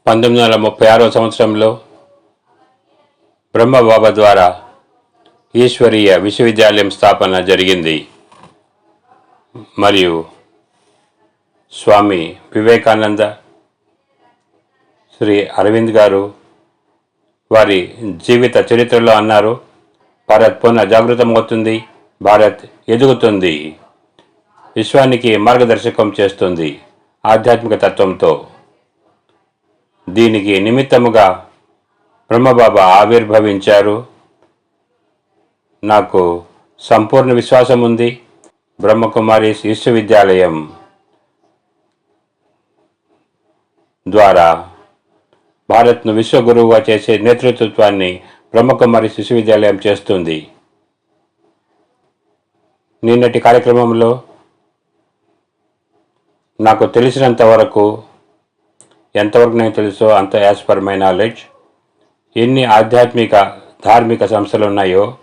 1936 సంవత్సరంలో బ్రహ్మబాబా ద్వారా ఈశ్వరీయ విశ్వవిద్యాలయం స్థాపన జరిగింది. మరియు స్వామి వివేకానంద, శ్రీ అరవింద్ గారు వారి జీవిత చరిత్రలో అన్నారు, భారత్ పునః జాగృతమవుతుంది, భారత్ ఎదుగుతుంది, విశ్వానికి మార్గదర్శకం చేస్తుంది ఆధ్యాత్మిక తత్వంతో. దీనికి నిమిత్తముగా బ్రహ్మబాబా ఆవిర్భవించారు. నాకు సంపూర్ణ విశ్వాసం ఉంది. బ్రహ్మకుమారి విశ్వవిద్యాలయం ద్వారా భారత్ను విశ్వగురువుగా చేసే నేతృత్వాన్ని బ్రహ్మకుమారి విశ్వవిద్యాలయం చేస్తుంది. నిన్నటి కార్యక్రమంలో నాకు తెలిసినంత వరకు, ఎంతవరకు నేను తెలుసో అంత యాజ్ పర్ మై నాలెడ్జ్, ఎన్ని ఆధ్యాత్మిక ధార్మిక సంస్థలు ఉన్నాయో,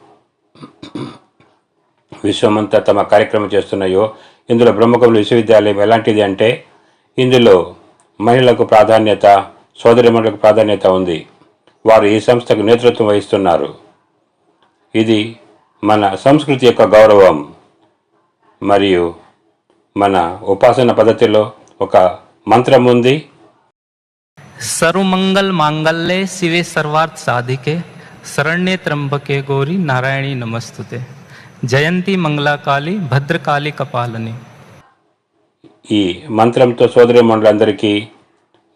విశ్వమంతా తమ కార్యక్రమం చేస్తున్నాయో, ఇందులో బ్రహ్మకుమారి విశ్వవిద్యాలయం ఎలాంటిది అంటే, ఇందులో మహిళలకు ప్రాధాన్యత, సోదరిమణులకు ప్రాధాన్యత ఉంది. వారు ఈ సంస్థకు నేతృత్వం వహిస్తున్నారు. ఇది మన సంస్కృతి యొక్క గౌరవం. మరియు మన ఉపాసన పద్ధతిలో ఒక మంత్రం ఉంది, सर्वमंगल मांगल्ये शिवे सर्वार्थ साधिके शरण्ये त्र्यंबके गौरी नारायणी नमस्तुते జయంతి మంగళకాళి భద్రకాళి కపాలని. ఈ మంత్రంతో సోదరి మండలందరికీ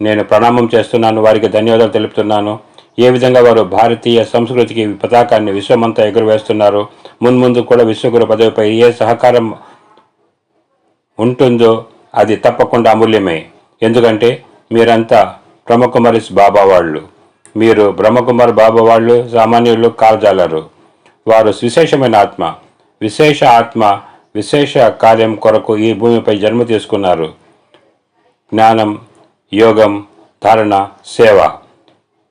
నేను ప్రణామం చేస్తున్నాను, వారికి ధన్యవాదాలు తెలుపుతున్నాను. ఏ విధంగా వారు భారతీయ సంస్కృతికి పతాకాన్ని విశ్వమంతా ఎగురవేస్తున్నారు. మున్ముందు కూడా విశ్వగురు పదవిపై ఏ సహకారం ఉంటుందో అది తప్పకుండా అమూల్యమే. ఎందుకంటే మీరంతా బ్రహ్మకుమారి బాబా వాళ్ళు. మీరు బ్రహ్మకుమారి బాబా వాళ్ళు సామాన్యులు కాల్జాలరు. వారు విశేషమైన ఆత్మ, విశేష ఆత్మ, విశేష కార్యం కొరకు ఈ భూమిపై జన్మ తీసుకున్నారు. జ్ఞానం, యోగం, ధారణ, సేవ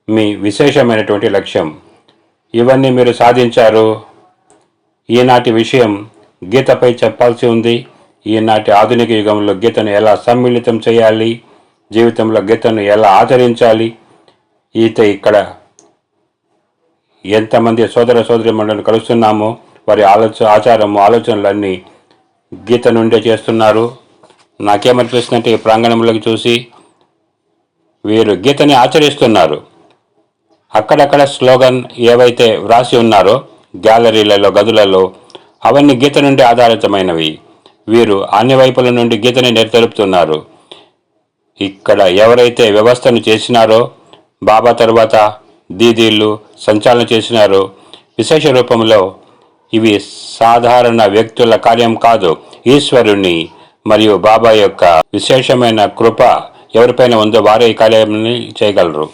మీ విశేషమైనటువంటి లక్ష్యం. ఇవన్నీ మీరు సాధించారు. ఈనాటి విషయం గీతపై చెప్పాల్సి ఉంది. ఈనాటి ఆధునిక యుగంలో గీతను ఎలా సమ్మిళితం చేయాలి, జీవితంలో గీతను ఎలా ఆచరించాలి, ఇక్కడ ఎంతమంది సోదర సోదరి మండలిని కలుస్తున్నామో వారి ఆలోచనలన్నీ గీత నుండే చేస్తున్నారు. నాకేమనిపిస్తుందంటే ఈ ప్రాంగణంలోకి చూసి వీరు గీతని ఆచరిస్తున్నారు. అక్కడక్కడ స్లోగన్ ఏవైతే వ్రాసి ఉన్నారో గ్యాలరీలలో, గదులలో, అవన్నీ గీత నుండి ఆధారితమైనవి. వీరు అన్ని వైపుల నుండి గీతని తెలుపుతున్నారు. ఇక్కడ ఎవరైతే వ్యవస్థను చేసినారో, బాబా తరువాత దీదీళ్ళు సంచాలన చేసినారో, విశేష రూపంలో ఇవి సాధారణ వ్యక్తుల కార్యం కాదు. ఈశ్వరుని మరియు బాబా యొక్క విశేషమైన కృప ఎవరిపైన ఉందో వారే ఈ కార్యాన్ని చేయగలరు.